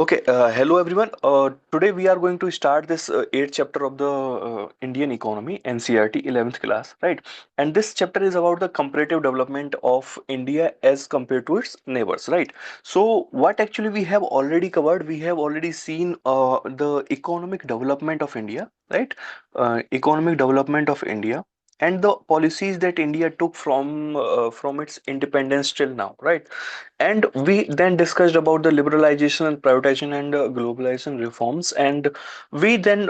Okay, hello everyone. Today we are going to start this eighth chapter of the Indian economy, NCERT 11th class, right? And this chapter is about the comparative development of India as compared to its neighbors, right? So, what actually we have already covered, we have already seen the economic development of India, right? Economic development of India and the policies that India took from its independence till now, right? And we then discussed about the liberalization and privatization and globalization reforms, and we then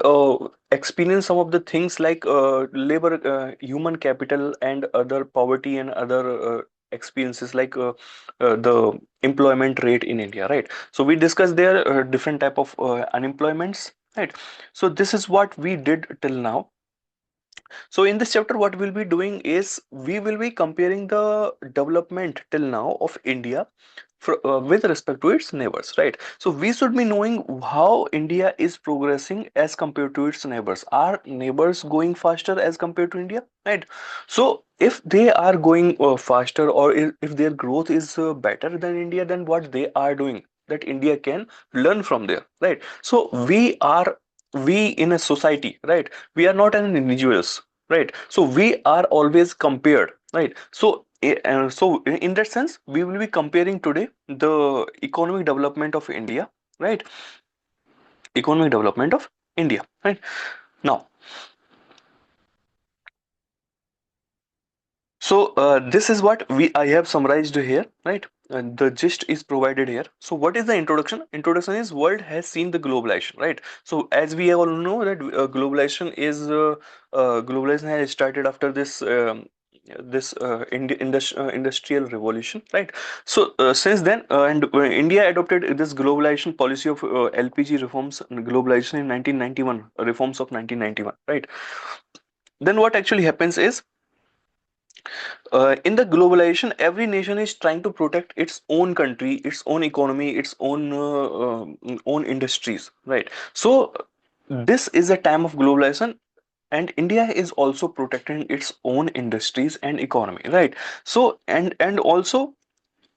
experienced some of the things like labor, human capital, and other poverty and other experiences like the employment rate in India, right? So we discussed there different type of unemployments, right? So this is what we did till now. So in this chapter, what we'll be doing is we will be comparing the development till now of India with respect to its neighbors, right? So we should be knowing how India is progressing as compared to its neighbors. Are neighbors going faster as compared to India, right? So if they are going faster, or if their growth is better than India, then what they are doing that India can learn from there, right? So we in a society, right? We are not an individuals, right? So we are always compared, right? So in that sense, we will be comparing today the economic development of India, right? Economic development of India, right? Now, so this is what we I have summarized here, right? And the gist is provided here. So what is the introduction? Introduction is world has seen the globalization, right? So as we all know that globalization has started after this industrial revolution, right? So since then, India adopted this globalization policy of LPG reforms and globalization in 1991, reforms of 1991, right? Then what actually happens is, in the globalization, every nation is trying to protect its own country, its own economy, its own industries, right? So this is a time of globalization, and India is also protecting its own industries and economy, right? So and also,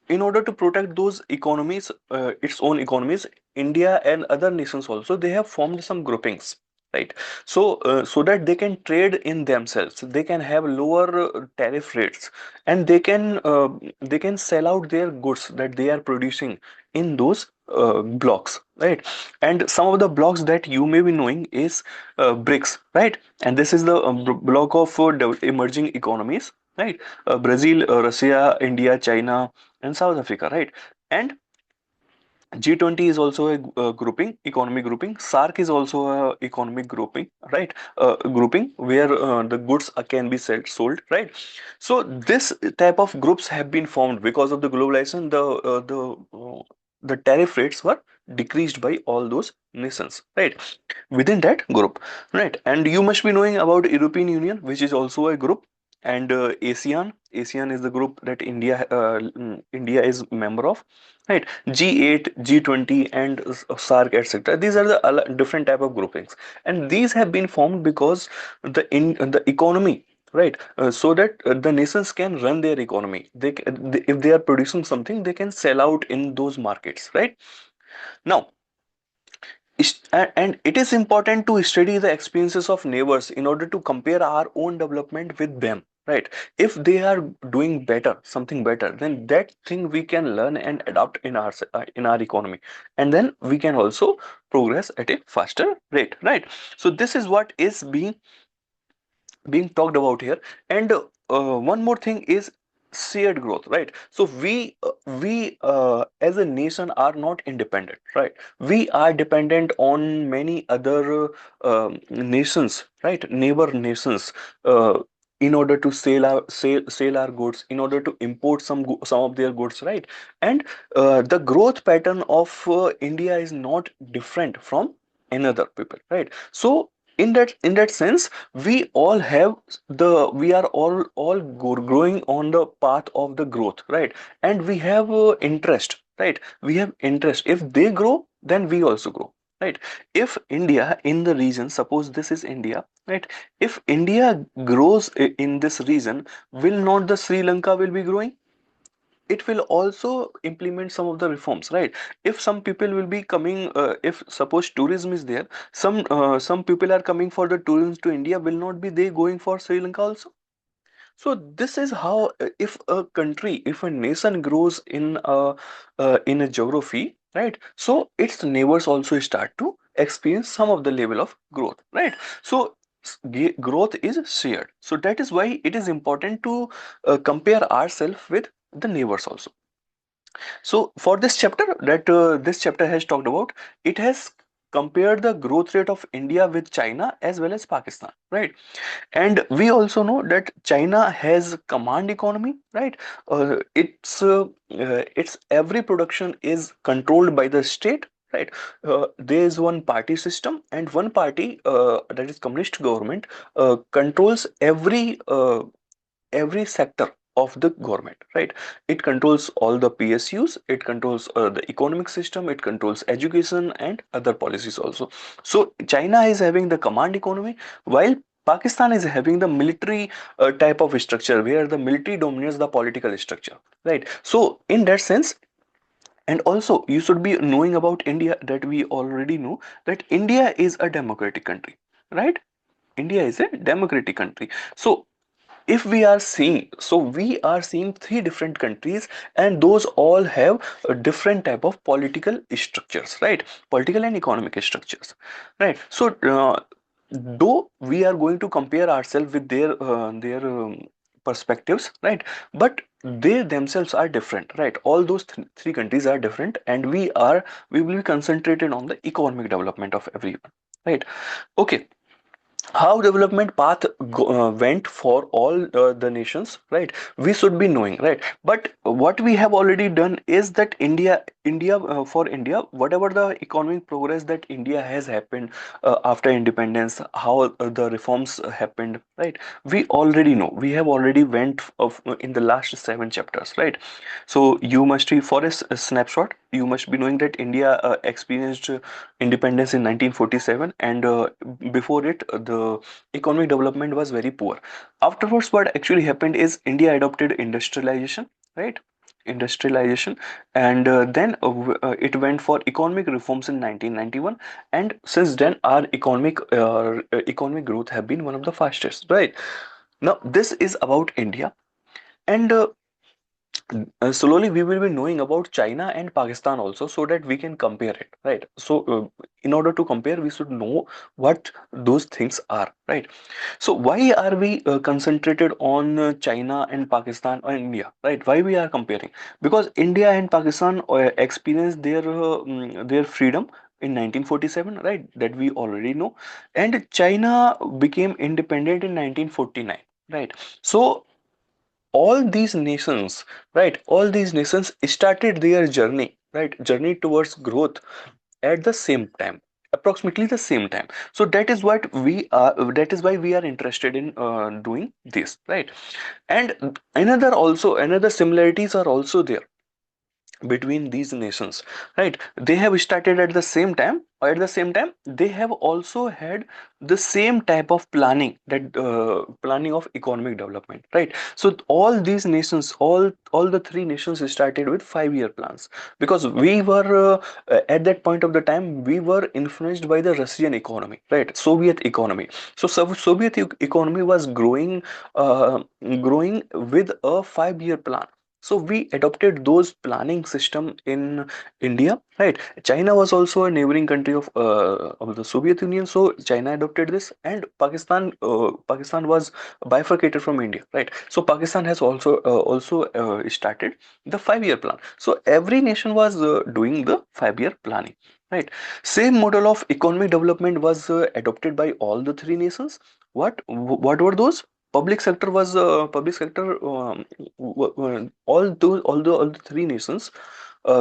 in order to protect those economies, its own economies, India and other nations also, they have formed some groupings, right? So so that they can trade in themselves, they can have lower tariff rates, and they can sell out their goods that they are producing in those blocks, right? And some of the blocks that you may be knowing is BRICS, right? And this is the block of emerging economies, right? Brazil, Russia, India, China, and South Africa, right? And G20 is also a grouping, economic grouping. SARC is also a economic grouping, right? Grouping where the goods can be sold, right? So this type of groups have been formed because of the globalization. The tariff rates were decreased by all those nations, right? Within that group, right? And you must be knowing about European Union, which is also a group, and ASEAN. ASEAN is the group that India is member of, right? G8, G20, and SARC, etc. These are the different type of groupings, and these have been formed because the economy, right? So that the nations can run their economy. If they are producing something, they can sell out in those markets, right? Now, and it is important to study the experiences of neighbors in order to compare our own development with them, right? If they are doing better, something better, then that thing we can learn and adopt in our economy, and then we can also progress at a faster rate, right? So this is what is being talked about here. And one more thing is shared growth, right? So we as a nation are not independent, right? We are dependent on many other nations, right? Neighbor nations, in order to sell our goods, in order to import some of their goods, right? And the growth pattern of India is not different from another people, right? So in that sense, we all have we are all growing on the path of the growth, right? And we have interest, right? We have interest. If they grow, then we also grow, right? If India in the region, suppose this is India, right? If India grows in this region, will not the Sri Lanka will be growing? it will also implement some of the reforms, right? If some people will be coming, if suppose tourism is there, some people are coming for the tourism to India, will not be they going for Sri Lanka also? So this is how, if a country, if a nation grows in a geography, right? So its neighbors also start to experience some of the level of growth, right? So growth is shared. So that is why it is important to compare ourselves with the neighbors also. So for this chapter that this chapter has talked about, it has compared the growth rate of India with China as well as Pakistan, right? And we also know that China has command economy, right? Its every production is controlled by the state, right? There is one party system, and one party, that is communist government, controls every sector of the government, right? It controls all the PSUs, it controls the economic system, it controls education and other policies also. So China is having the command economy, while Pakistan is having the military type of structure, where the military dominates the political structure, right? So in that sense, and also you should be knowing about India, that we already know that India is a democratic country, right? India is a democratic country. So if we are seeing, so we are seeing three different countries, and those all have a different type of political structures, right? Political and economic structures, right? So though we are going to compare ourselves with their perspectives, right? But they themselves are different, right? All those three countries are different, and we will be concentrated on the economic development of everyone, right? Okay, how development path went for all the nations, right? We should be knowing, right? But what we have already done is that for India, whatever the economic progress that India has happened after independence, how the reforms happened, right? We already know, we have already went of in the last 7 chapters, right? So you must be, for a snapshot, you must be knowing that India experienced independence in 1947, and before it, the economic development was very poor. Afterwards, what actually happened is India adopted industrialization, right? Industrialization, and then it went for economic reforms in 1991, and since then our economic growth have been one of the fastest, right? Now this is about India, and slowly we will be knowing about China and Pakistan also, so that we can compare it, right? So in order to compare, we should know what those things are, right? So why are we concentrated on China and Pakistan or India, right? Why we are comparing? Because India and Pakistan experienced their freedom in 1947, right? That we already know, and China became independent in 1949, right? So all these nations, right, all these nations started their journey, right, journey towards growth at the same time, approximately the same time. So that is why we are interested in doing this, right? And another similarities are also there between these nations, right? They have started at the same time, or at the same time they have also had the same type of planning, that planning of economic development, right? So all these nations, all the three nations started with 5-year plans, because we were at that point of the time we were influenced by the Russian economy, right? Soviet economy. So Soviet economy was growing with a 5-year plan. So we adopted those planning system in India, right? China was also a neighboring country of the Soviet Union, so China adopted this, and Pakistan was bifurcated from India, right? So Pakistan has also started the 5-year plan. So every nation was doing the 5-year planning, right? Same model of economic development was adopted by all the three nations. What were those? Public sector. All the three nations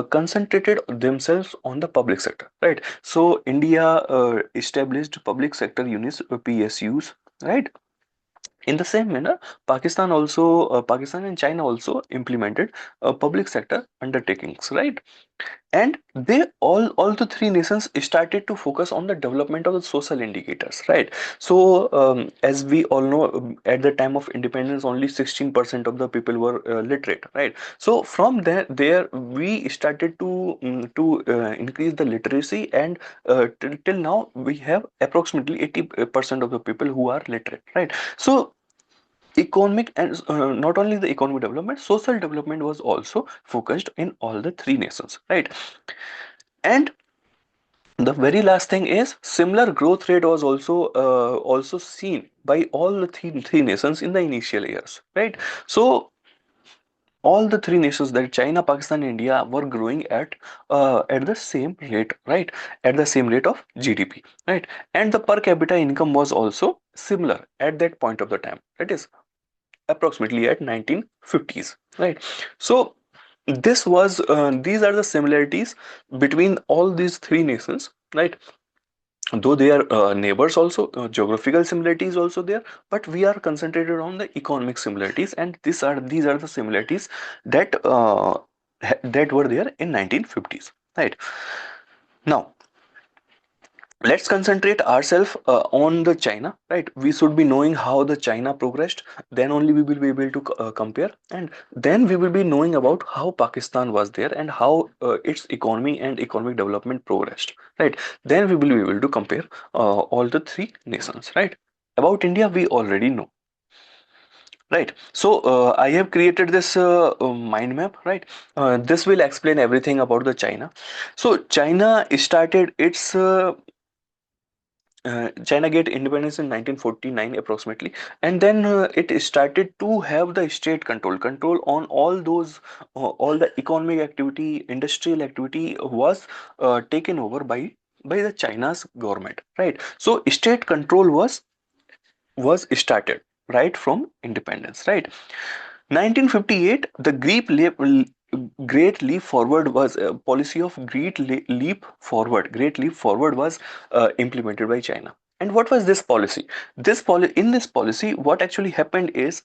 concentrated themselves on the public sector, right? So India established public sector units, PSUs, right? In the same manner, Pakistan and China also implemented public sector undertakings, right? And they all the three nations started to focus on the development of the social indicators, right? So as we all know, at the time of independence only 16% of the people were literate, right? So from there we started to increase the literacy, and till now we have approximately 80% of the people who are literate, right? So economic and not only the economic development, social development was also focused in all the three nations, right? And the very last thing is similar growth rate was also seen by all the three nations in the initial years, right? So all the three nations, that China, Pakistan, India, were growing at the same rate, right? At the same rate of GDP, right? And the per capita income was also similar at that point of the time, that is approximately at 1950s, right? So these are the similarities between all these three nations, right? Though they are neighbors also, geographical similarities also there, but we are concentrated on the economic similarities, and these are the similarities that that were there in 1950s, right? Now let's concentrate ourselves on the China, right? We should be knowing how the China progressed, then only we will be able to compare, and then we will be knowing about how Pakistan was there and how its economy and economic development progressed, right? Then we will be able to compare all the three nations, right? About India we already know, right? So I have created this mind map, right? This will explain everything about the China. So China started its China get independence in 1949 approximately, and then it started to have the state control on all those all the economic activity, industrial activity was taken over by the China's government, right? So state control was started right from independence, right? 1958, the Great Leap Forward was a policy of Great Leap Forward was implemented by China. And what was this policy? In this policy, what actually happened is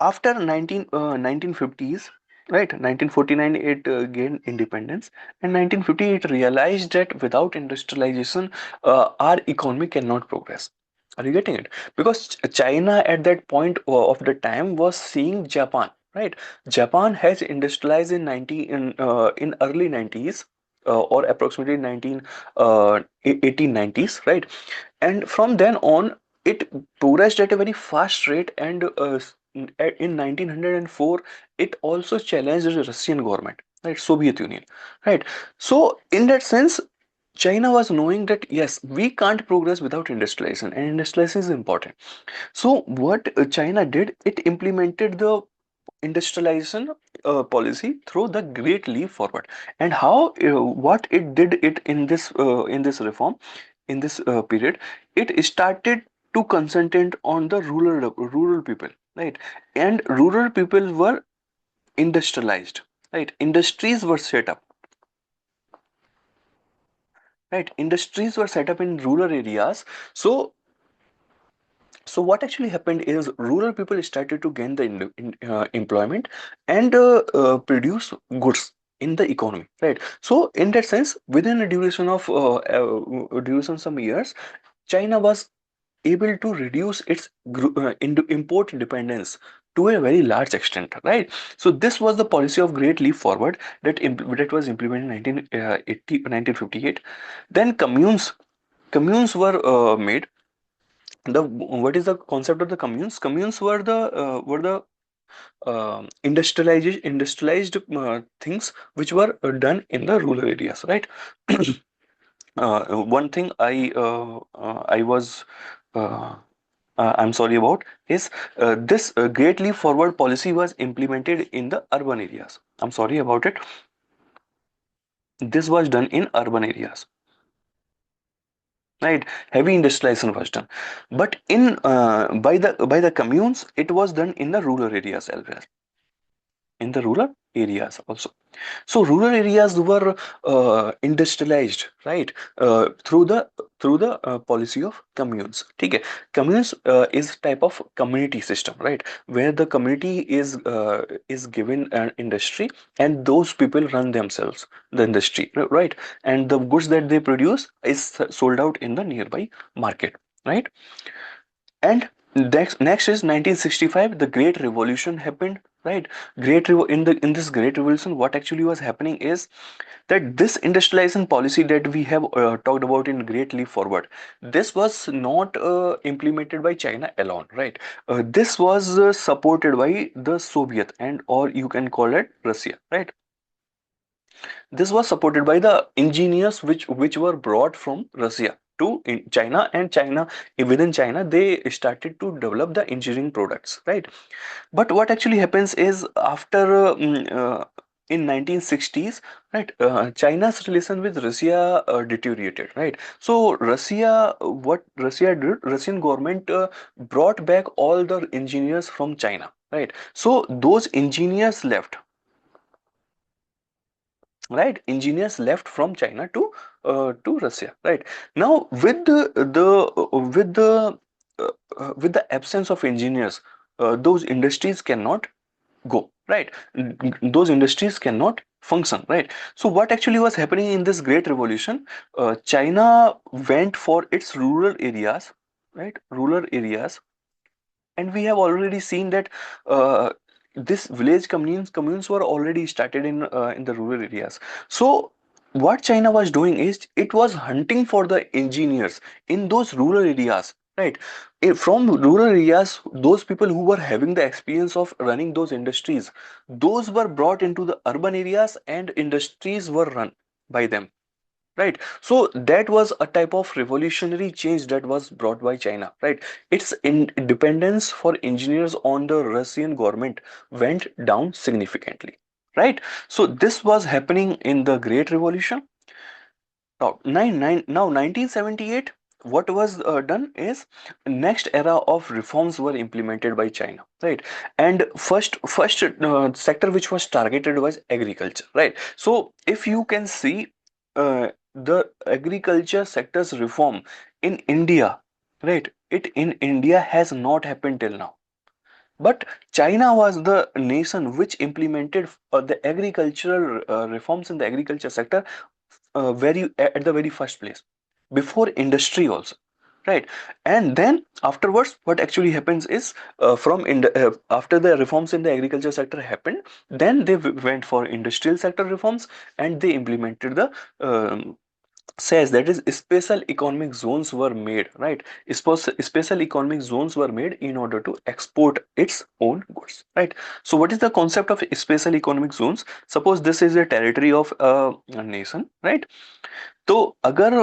after 1950s, right, 1949 it gained independence, and 1950 it realized that without industrialization, our economy cannot progress. Are you getting it? Because China at that point of the time was seeing Japan, right? Japan has industrialized in early 90s, or approximately 1890s, right? And from then on it progressed at a very fast rate, and in 1904 it also challenged the Russian government, right? Soviet Union, right? So in that sense, China was knowing that yes, we can't progress without industrialization, and industrialization is important. So what China did, it implemented the industrialization policy through the Great Leap Forward. And how what it did it in this reform, in this period, it started to concentrate on the rural people, right? And rural people were industrialized, right? Industries were set up, right? Industries were set up in rural areas. So what actually happened is rural people started to gain the employment and produce goods in the economy, right? So in that sense, within a duration some years, China was able to reduce its import dependence to a very large extent, right? So this was the policy of Great Leap Forward that was implemented in 1958. Then communes were made. The What is the concept of the communes? Communes were the industrialized things which were done in the rural areas, right? One thing I was I'm sorry about is this Great Leap Forward policy was implemented in the urban areas. I'm sorry about it. This was done in urban areas, right? Heavy industrialization was done, but in by the communes, it was done in the rural areas as well. In the rural areas also. So rural areas were industrialized, right? Through the policy of communes. ठीक है? Communes is type of community system, right? Where the community is given an industry, and those people run themselves the industry, right? And the goods that they produce is sold out in the nearby market, right? And next is 1965. The Great Revolution happened, right? In this Great Revolution, what actually was happening is that this industrialization policy that we have talked about in Great Leap Forward, this was not implemented by China alone, right? This was supported by the Soviet, and or you can call it Russia, right? This was supported by the engineers which were brought from Russia to in China, and China, within China they started to develop the engineering products, right? But what actually happens is after in 1960s, right, China's relation with Russia deteriorated, right? So Russia, what Russia did, Russian government brought back all the engineers from China, right? So those engineers left, right? Engineers left from China to Russia, right? Now with with the absence of engineers, those industries cannot go, right? Those industries cannot function, right? So what actually was happening in this Great Revolution? China went for its rural areas, right? Rural areas, and we have already seen that this village communes were already started in the rural areas. So what China was doing is it was hunting for the engineers in those rural areas, right? From rural areas, those people who were having the experience of running those industries, those were brought into the urban areas and industries were run by them, right? So that was a type of revolutionary change that was brought by China, right? Its independence for engineers on the Russian government went down significantly, right? So this was happening in the Great Revolution. Now 1978, what was done is next era of reforms were implemented by China, right? And first sector which was targeted was agriculture, right? So if you can see the agriculture sector's reform in India, right? It in India has not happened till now. But China was the nation which implemented the agricultural reforms in the agriculture sector very at the very first place, before industry also, right? And then afterwards what actually happens is after the reforms in the agriculture sector happened, then they went for industrial sector reforms, and they implemented the says that is special economic zones were made, right? Special economic zones were made in order to export its own goods, right? So what is the concept of special economic zones? Suppose this is a territory of a nation, right? तो अगर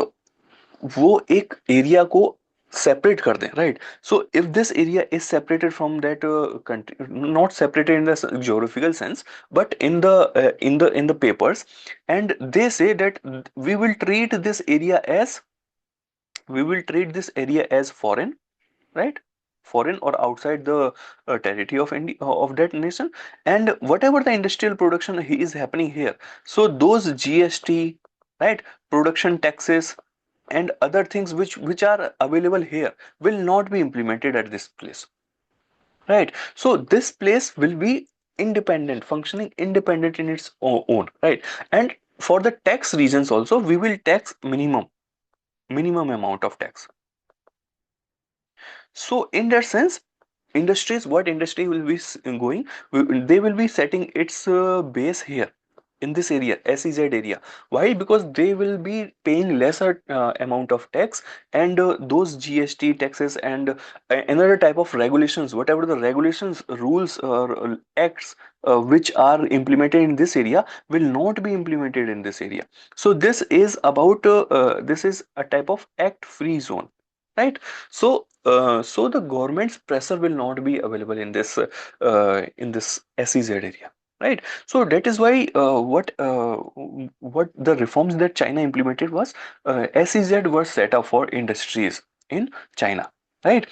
वो एक area को separate कर दें, right? So if this area is separated from that country, not separated in the geographical sense, but in the papers, and they say that we will treat this area as foreign, right? Foreign or outside the territory of India, of that nation, and whatever the industrial production is happening here, so those GST, right, production taxes and other things which are available here will not be implemented at this place, right? So this place will be independent, functioning independent in its own, right? And for the tax reasons also, we will tax minimum amount of tax. So in that sense, industries, what industry will be going, they will be setting its base here in this area, SEZ area. Why? Because they will be paying lesser amount of tax, and those GST taxes and another type of regulations, whatever the regulations, rules or acts which are implemented in this area will not be implemented in this area. So this is about this is a type of act free zone, right? So so the government's pressure will not be available in this SEZ area, right? So that is why what the reforms that China implemented was SEZ was set up for industries in China, right?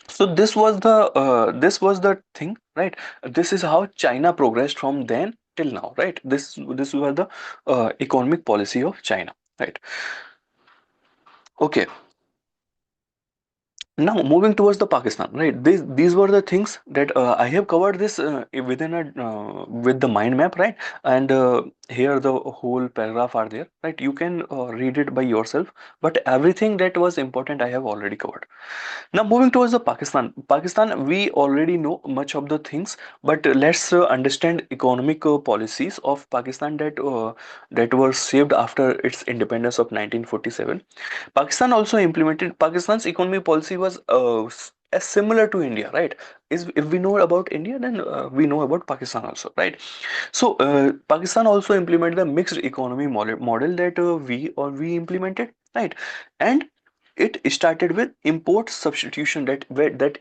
So this was the thing, right? This is how China progressed from then till now, right? This was the economic policy of China, right? Okay. Now moving towards the Pakistan, right? These were the things that I have covered this within a with the mind map, right? And here the whole paragraph are there, right? You can read it by yourself, but everything that was important I have already covered. Now moving towards the Pakistan. Pakistan, we already know much of the things, but let's understand economic policies of Pakistan that were shaped after its independence of 1947. Pakistan's economic policy was as similar to India, right? Is if we know about India, then we know about Pakistan also, right? So Pakistan also implemented the mixed economy model that we implemented, right? And it started with import substitution that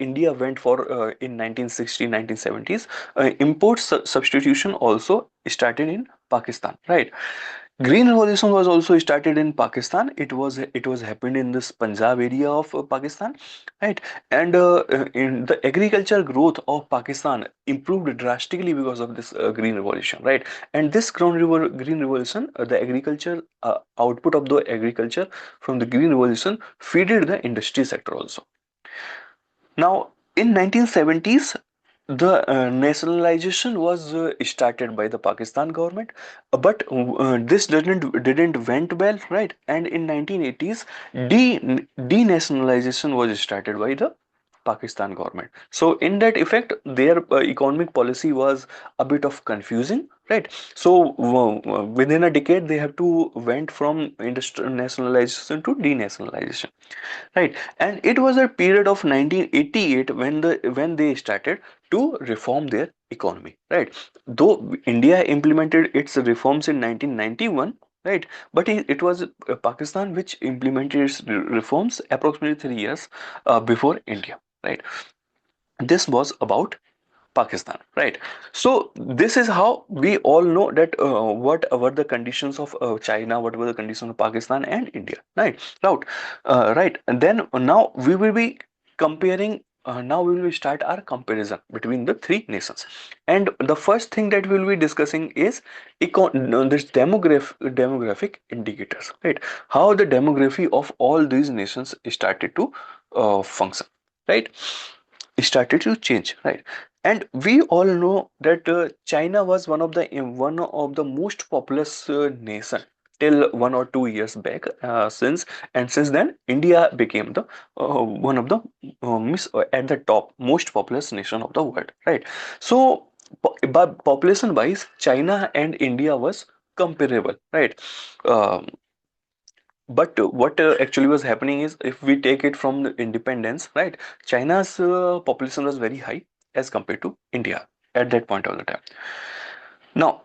India went for in 1960 1970s. Import substitution also started in Pakistan, right? Green Revolution was also started in Pakistan. It was happened in this Punjab area of Pakistan, right? And in the agriculture growth of Pakistan improved drastically because of this Green Revolution, right? And this Green Revolution, the agriculture output of the agriculture from the Green Revolution feeded the industry sector also. Now, in 1970s, the nationalization was started by the Pakistan government, but this didn't went well, right? And in 1980s, denationalization was started by the Pakistan government. So in that effect, their economic policy was a bit of confusing, right? So within a decade, they have to went from industrial nationalization to denationalization, right? And it was a period of 1988 when they started to reform their economy, right? Though India implemented its reforms in 1991, right? But it was Pakistan which implemented its reforms approximately 3 years before India, right? This was about Pakistan, right? So this is how we all know that what were the conditions of China, what were the conditions of Pakistan and India, right? Right. And then now we will be comparing. Now we will start our comparison between the three nations, and the first thing that we will be discussing is this demographic indicators, right? How the demography of all these nations started to function, right? Started to change, right? And we all know that China was one of the most populous nation till 1 or 2 years back, since then India became the one of the at the top most populous nation of the world, right? So but population wise, China and India was comparable, right? Um but what actually was happening is, if we take it from the independence, right? China's population was very high as compared to India at that point of the time. Now,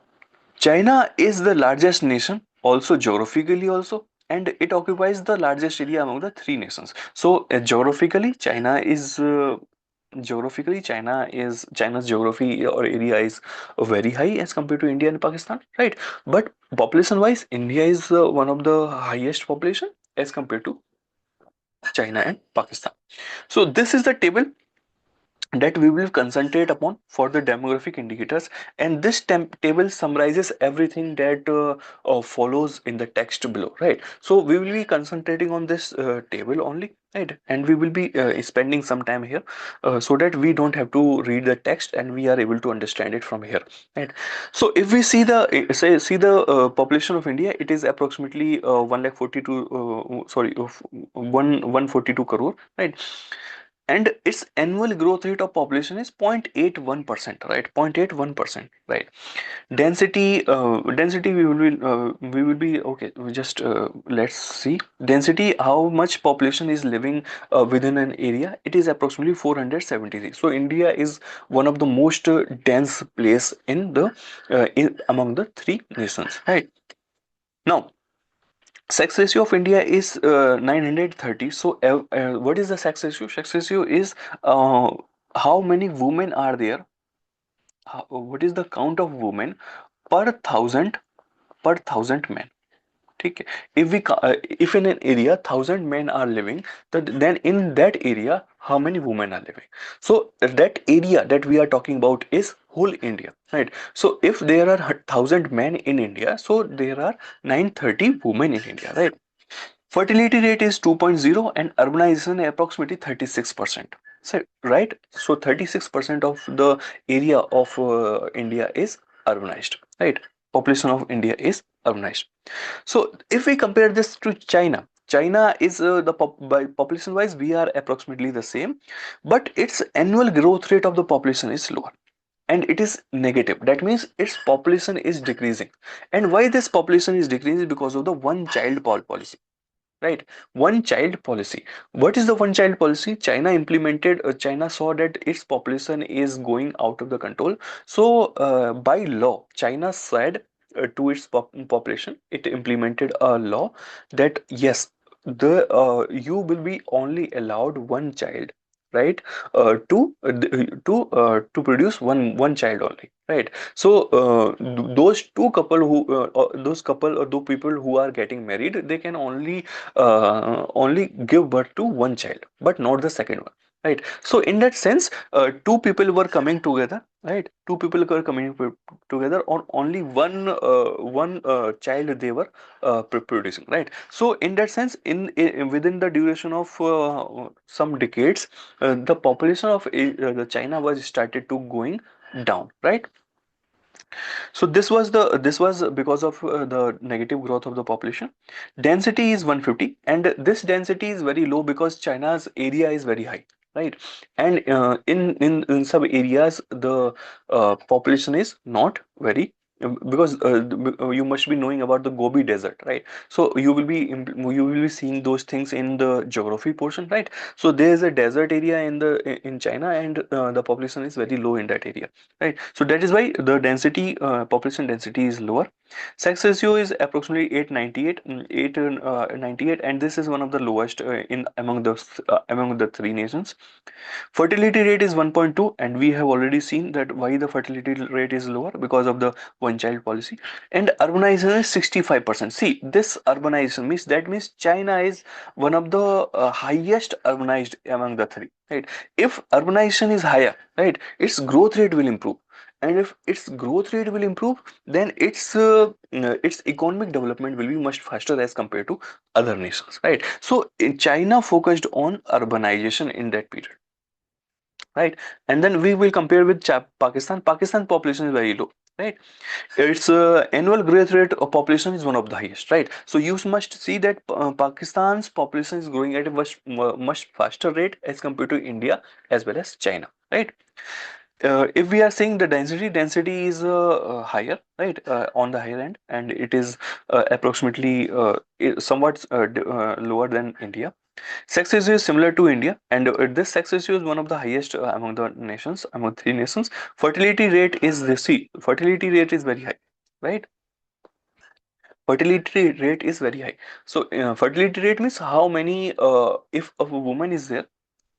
China is the largest nation, also geographically also, and it occupies the largest area among the three nations. So, China's geography or area is very high as compared to India and Pakistan, right? But population wise, India is one of the highest population as compared to China and Pakistan. So this is the table that we will concentrate upon for the demographic indicators, and this table summarizes everything that follows in the text below, right? So we will be concentrating on this table only, right? And we will be spending some time here so that we don't have to read the text and we are able to understand it from here, right? So if we see the see the population of India, it is approximately 1 lakh 42 sorry of 142 crore, right? And its annual growth rate of population is 0.81%, right? 0.81%, right? Density we will be okay. We just let's see density, how much population is living within an area. It is approximately 473. So India is one of the most dense place among the three nations, right? Now, sex ratio of India is 930. So, what is the sex ratio? Sex ratio is how many women are there? What is the count of women per thousand men? ठीक है. If in an area 1,000 men are living, then in that area how many women are living? So that area that we are talking about is whole India, right? So if there are 1,000 men in India, so there are 930 women in India, right? Fertility rate is 2.0 and urbanization approximately 36%. So, right? So 36% of the area of India is urbanized, right? Population of India is urbanized. So if we compare this to China, China is by population wise we are approximately the same, but its annual growth rate of the population is lower and it is negative. That means its population is decreasing. And why this population is decreasing? Because of the one child policy, right? One child policy. What is the one child policy? China implemented. China saw that its population is going out of the control, so by law China said to its population, it implemented a law that yes, the you will be only allowed one child, right? To produce one child only, right? So those two couple who those couple or those people who are getting married, they can only give birth to one child, but not the second one, right? So in that sense, two people were coming together, right? Two people were coming together on only one child they were producing, right? So in that sense, in within the duration of some decades, the population of the China was started to going down, right? So this was because of the negative growth of the population. Density is 150, and this density is very low because China's area is very high, right? And in some areas the population is not very, because you must be knowing about the Gobi Desert, right? So you will be seeing those things in the geography portion, right? So there is a desert area in China, and the population is very low in that area, right? So that is why the density, population density is lower. Sex ratio is approximately 898, and this is one of the lowest in among the three nations. Fertility rate is 1.2, and we have already seen that why the fertility rate is lower, because of the one child policy. And urbanization is 65%. See, this urbanization means, that means China is one of the highest urbanized among the three, right? If urbanization is higher, right, its growth rate will improve. And if its growth rate will improve, then its economic development will be much faster as compared to other nations, right? So China focused on urbanization in that period, right? And then we will compare with Pakistan. Pakistan population is very low, right? Its annual growth rate of population is one of the highest, right? So you must see that Pakistan's population is growing at a much faster rate as compared to India as well as China, right? If we are saying the density is higher, right, on the higher end, and it is approximately somewhat lower than India. Sex ratio is similar to India, and this sex ratio is one of the highest among the nations, among three nations. Fertility rate is fertility rate is very high, right? Fertility rate is very high. So fertility rate means how many, if a woman is there,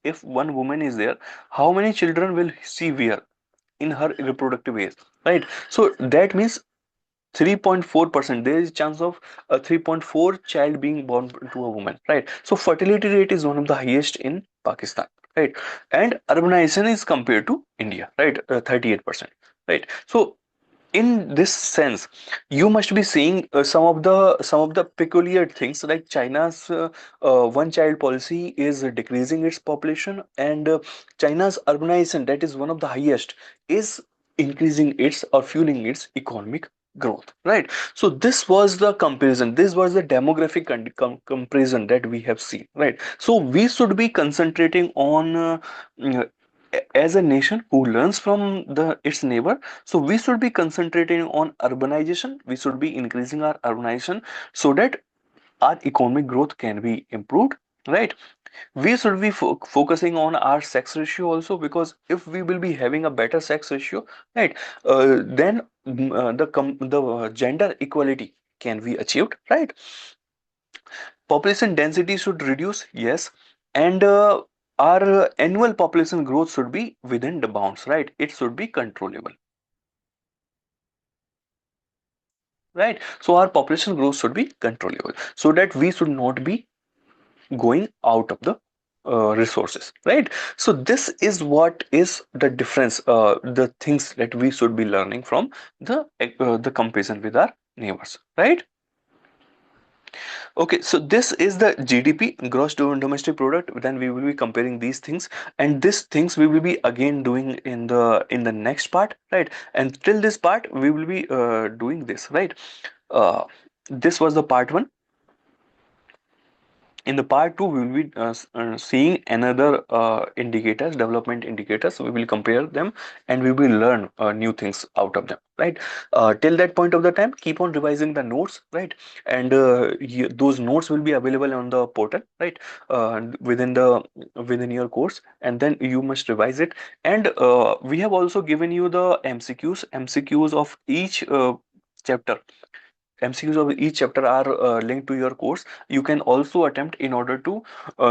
if one woman is there, how many children will she bear in her reproductive age, right? So that means 3.4%, there is chance of a 3.4 child being born to a woman, right? So fertility rate is one of the highest in Pakistan, right? And urbanization is compared to India, right? 38%, right? So in this sense, you must be seeing some of the peculiar things, like China's one child policy is decreasing its population, and China's urbanization, that is one of the highest, is increasing its or fueling its economic growth, right? So this was the comparison, this was the demographic comparison that we have seen, right? So we should be concentrating on mm, as a nation who learns from the its neighbor. So we should be concentrating on urbanization, we should be increasing our urbanization, so that our economic growth can be improved, right? We should be focusing on our sex ratio also, because if we will be having a better sex ratio, right, then the gender equality can be achieved, right? Population density should reduce, yes, and our annual population growth should be within the bounds, right? It should be controllable. right? So our population growth should be controllable, so that we should not be going out of the resources, right? So this is what is the difference, the things that we should be learning from the comparison with our neighbors, right? Okay, so this is the GDP, gross domestic product. Then we will be comparing these things, and these things we will be again doing in the next part, right? And till this part we will be doing this, right? uh, this was the part one. In the part two, we will be seeing another indicators, development indicators. So we will compare them and we will learn new things out of them, right? Till that point of the time, keep on revising the notes, right? And those notes will be available on the portal, right? Within your course, and then you must revise it. And we have also given you the MCQs of each chapter. MCQs of each chapter are linked to your course. You can also attempt in order to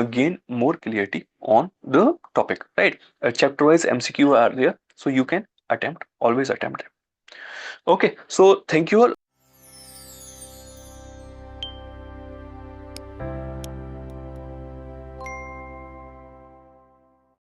gain more clarity on the topic, right? Chapter wise MCQ are there, so you can attempt, always attempt them. Okay, so thank you all.